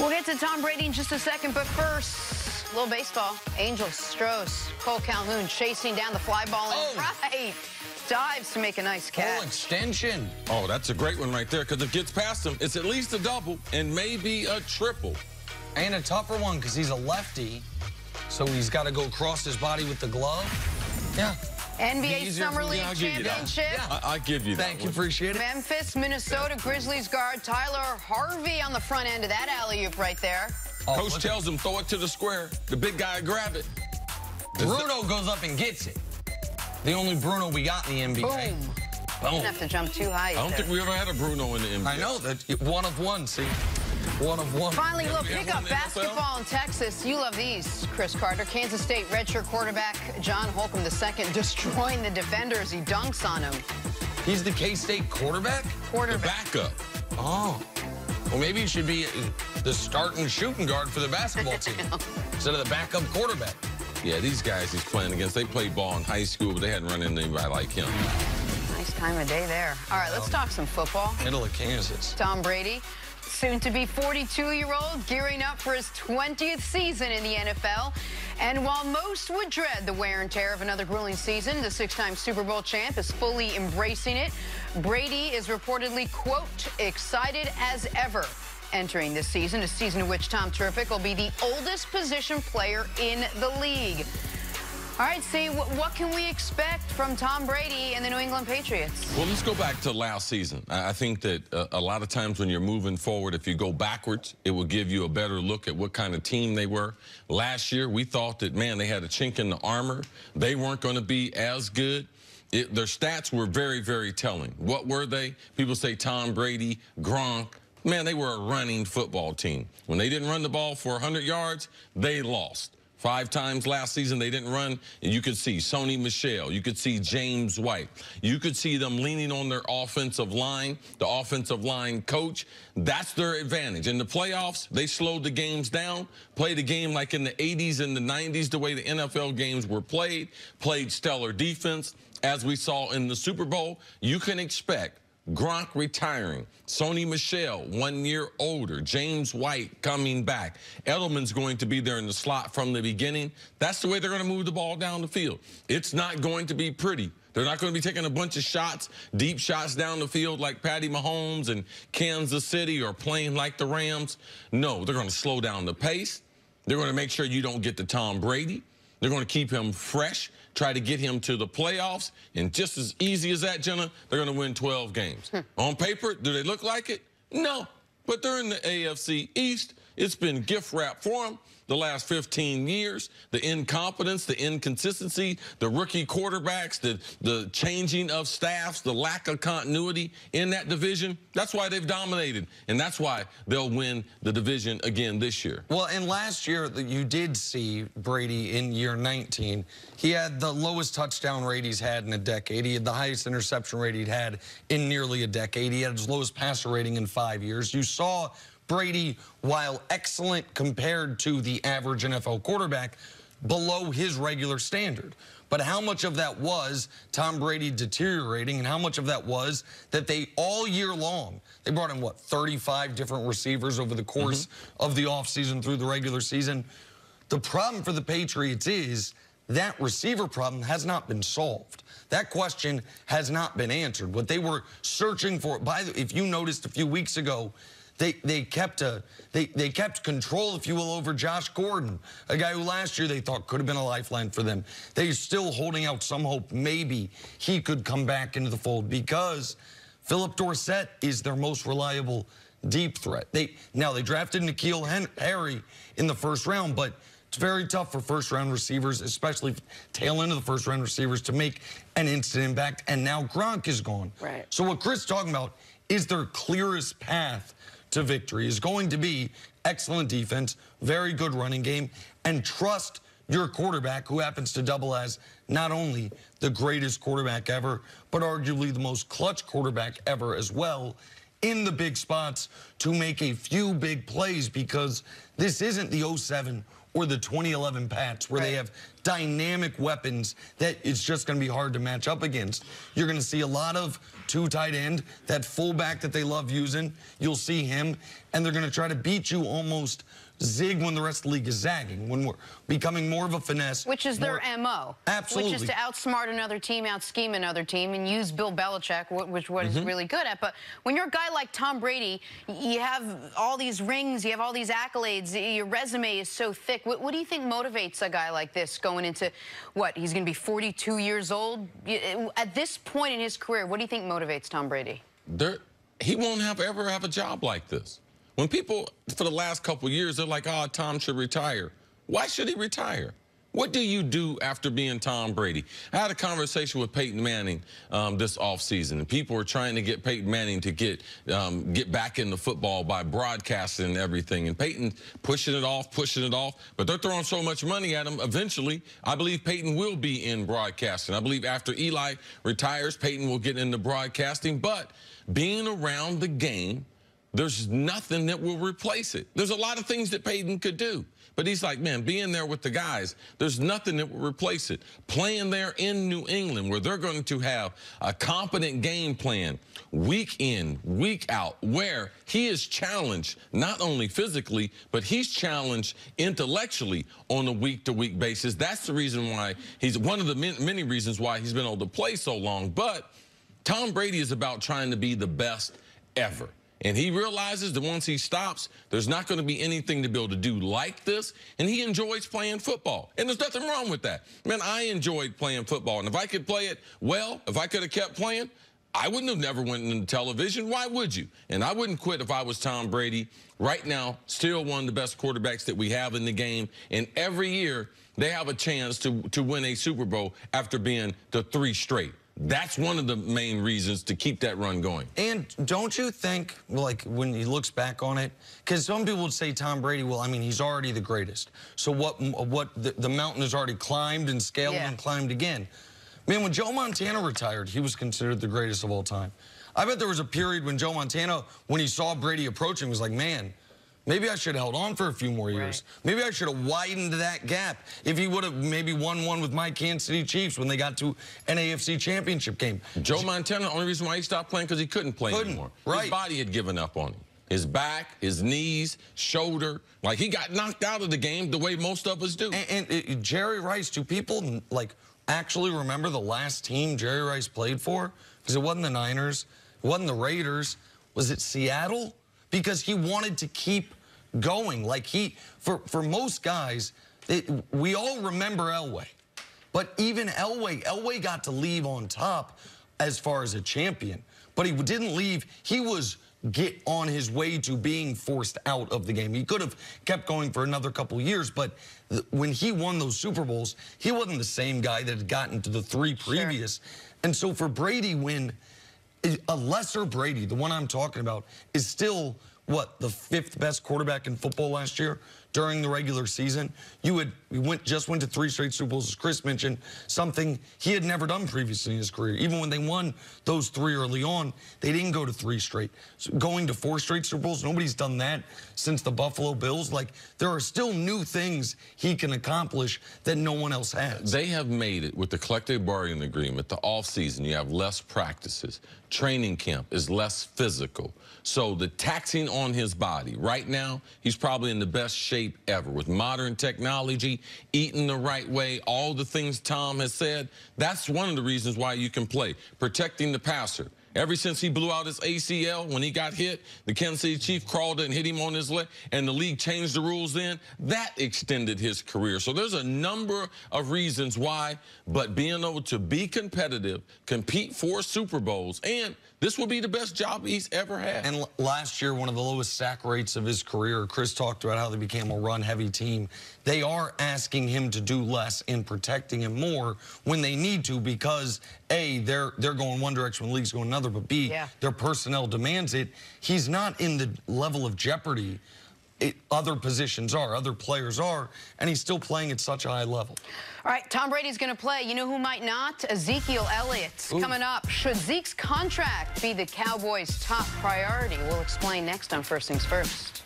We'll get to Tom Brady in just a second, but first, a little baseball. Angels, Stros, Cole Calhoun chasing down the fly ball and right. Dives to make a nice catch. Full extension. Oh, that's a great one right there, because if it gets past him, it's at least a double and maybe a triple. And a tougher one because he's a lefty, so he's got to go across his body with the glove. Yeah. NBA Summer League Championship. Yeah. I give you that. Thank you, appreciate it. Memphis, Minnesota Grizzlies guard Tyler Harvey on the front end of that alley-oop right there. Coach tells him, throw it to the square. The big guy grab it. Bruno goes up and gets it. The only Bruno we got in the NBA. Boom. Boom. Didn't have to jump too high. I don't think we ever had a Bruno in the NBA. I know that. One of one, see? One of one. Finally, a little pickup basketball in Texas. You love these, Cris Carter. Kansas State redshirt quarterback John Holcomb II destroying the defender as he dunks on him. He's the K-State quarterback? The backup. Oh. Well, maybe he should be the starting shooting guard for the basketball team instead of the backup quarterback. Yeah, these guys he's playing against, they played ball in high school, but they hadn't run into anybody like him. Nice time of day there. All right, let's talk some football. Middle of Kansas. Tom Brady, soon-to-be 42-year-old, gearing up for his 20th season in the NFL. And while most would dread the wear and tear of another grueling season, the six-time Super Bowl champ is fully embracing it. Brady is reportedly, quote, excited as ever entering this season, a season in which Tom Terrific will be the oldest position player in the league. All right, see, what can we expect from Tom Brady and the New England Patriots? Well, let's go back to last season. I think that a lot of times when you're moving forward, if you go backwards, it will give you a better look at what kind of team they were. Last year, we thought that, man, they had a chink in the armor. They weren't going to be as good. Their stats were very, very telling. What were they? People say Tom Brady, Gronk. Man, they were a running football team. When they didn't run the ball for 100 yards, they lost. 5 times last season they didn't run, and you could see Sony Michel, you could see James White, you could see them leaning on their offensive line, the offensive line coach. That's their advantage. In the playoffs, they slowed the games down, played a game like in the 80s and the 90s, the way the NFL games were played stellar defense. As we saw in the Super Bowl, you can expect Gronk retiring, Sony Michel 1 year older, James White coming back. Edelman's going to be there in the slot from the beginning. That's the way they're going to move the ball down the field. It's not going to be pretty. They're not going to be taking a bunch of shots, deep shots down the field like Patty Mahomes and Kansas City, or playing like the Rams. No, they're going to slow down the pace. They're going to make sure you don't get to Tom Brady. They're going to keep him fresh, try to get him to the playoffs, and just as easy as that, Jenna, they're going to win 12 games. On paper, do they look like it? No, but they're in the AFC East. It's been gift wrap for them the last 15 years. The incompetence, the inconsistency, the rookie quarterbacks, the changing of staffs, the lack of continuity in that division. That's why they've dominated, and that's why they'll win the division again this year. Well, and last year you did see Brady in year 19. He had the lowest touchdown rate he's had in a decade. He had the highest interception rate he'd had in nearly a decade. He had his lowest passer rating in 5 years. You saw Brady, while excellent compared to the average NFL quarterback, below his regular standard. But how much of that was Tom Brady deteriorating, and how much of that was that they all year long, they brought in, what, 35 different receivers over the course of the offseason through the regular season? The problem for the Patriots is that receiver problem has not been solved. That question has not been answered. What they were searching for, if you noticed a few weeks ago, they kept control, if you will, over Josh Gordon, a guy who last year they thought could have been a lifeline for them. They're still holding out some hope maybe he could come back into the fold, because Philip Dorsett is their most reliable deep threat. Now they drafted N'Keal Harry in the first round, but it's very tough for first-round receivers, especially tail end of the first-round receivers, to make an instant impact. And now Gronk is gone. Right. So what Chris is talking about is their clearest path to victory is going to be excellent defense, very good running game, and trust your quarterback, who happens to double as not only the greatest quarterback ever, but arguably the most clutch quarterback ever as well, in the big spots to make a few big plays, because this isn't the 07 or the 2011 Pats, where they have dynamic weapons that it's just going to be hard to match up against. You're going to see a lot of two tight end, that fullback that they love using. You'll see him, and they're going to try to beat you almost zig when the rest of the league is zagging, when we're becoming more of a finesse. Which is their MO. Absolutely. Which is to outsmart another team, out-scheme another team, and use Bill Belichick, which what he's really good at. But when you're a guy like Tom Brady, you have all these rings, you have all these accolades, your resume is so thick. What do you think motivates a guy like this going into, what, he's going to be 42 years old? At this point in his career, what do you think motivates Tom Brady? He won't ever have a job like this. When people, for the last couple of years, they're like, oh, Tom should retire. Why should he retire? What do you do after being Tom Brady? I had a conversation with Peyton Manning this offseason, and people were trying to get Peyton Manning to get back into football by broadcasting and everything. And Peyton pushing it off, but they're throwing so much money at him. Eventually, I believe Peyton will be in broadcasting. I believe after Eli retires, Peyton will get into broadcasting. But being around the game, there's nothing that will replace it. There's a lot of things that Peyton could do. But he's like, man, being there with the guys, there's nothing that will replace it. Playing there in New England, where they're going to have a competent game plan week in, week out, where he is challenged not only physically, but he's challenged intellectually on a week-to-week basis. That's the reason why he's one of the many reasons why he's been able to play so long. But Tom Brady is about trying to be the best ever. And he realizes that once he stops, there's not going to be anything to be able to do like this. And he enjoys playing football. And there's nothing wrong with that. Man, I enjoyed playing football. And if I could play it well, if I could have kept playing, I wouldn't have never went into television. Why would you? And I wouldn't quit if I was Tom Brady. Right now, still one of the best quarterbacks that we have in the game. And every year, they have a chance to win a Super Bowl after being to 3 straight. That's one of the main reasons to keep that run going. And don't you think, like, when he looks back on it, because some people would say Tom Brady, well, I mean, he's already the greatest. So the mountain is already climbed and scaled and climbed again. Man, when Joe Montana retired, he was considered the greatest of all time. I bet there was a period when Joe Montana, when he saw Brady approaching, was like, man, maybe I should have held on for a few more years. Maybe I should have widened that gap. If he would have maybe won one with my Kansas City Chiefs when they got to an AFC championship game. Joe Montana, the only reason why he stopped playing because he couldn't play anymore. His body had given up on him. His back, his knees, shoulder. Like, he got knocked out of the game the way most of us do. And Jerry Rice, do people, like, actually remember the last team Jerry Rice played for? Because it wasn't the Niners. It wasn't the Raiders. Was it Seattle? Because he wanted to keep going. Like, for most guys, we all remember Elway. But even Elway got to leave on top as far as a champion. But he didn't leave. He was on his way to being forced out of the game. He could have kept going for another couple years, but when he won those Super Bowls, he wasn't the same guy that had gotten to the 3 previous. And so for Brady, when a lesser Brady, the one I'm talking about, is still, what, the 5th best quarterback in football last year during the regular season. Just went to 3 straight Super Bowls, as Chris mentioned, something he had never done previously in his career. Even when they won those 3 early on, they didn't go to 3 straight. So going to 4 straight Super Bowls, nobody's done that since the Buffalo Bills. Like, there are still new things he can accomplish that no one else has. They have made it with the collective bargaining agreement. The offseason, you have less practices. Training camp is less physical. So the taxing on his body, right now, he's probably in the best shape ever. With modern technology, eating the right way, all the things Tom has said, that's one of the reasons why you can play. Protecting the passer. Ever since he blew out his ACL, when he got hit, the Kansas City Chief crawled and hit him on his leg, and the league changed the rules then. That extended his career. So there's a number of reasons why, but being able to be competitive, compete for Super Bowls, and this will be the best job he's ever had. And last year, one of the lowest sack rates of his career. Chris talked about how they became a run-heavy team. They are asking him to do less and protecting him more when they need to because, A, they're going one direction when the league's going another, but B, their personnel demands it. He's not in the level of jeopardy other positions are, other players are, and he's still playing at such a high level. All right, Tom Brady's going to play. You know who might not? Ezekiel Elliott's coming up. Should Zeke's contract be the Cowboys' top priority? We'll explain next on First Things First.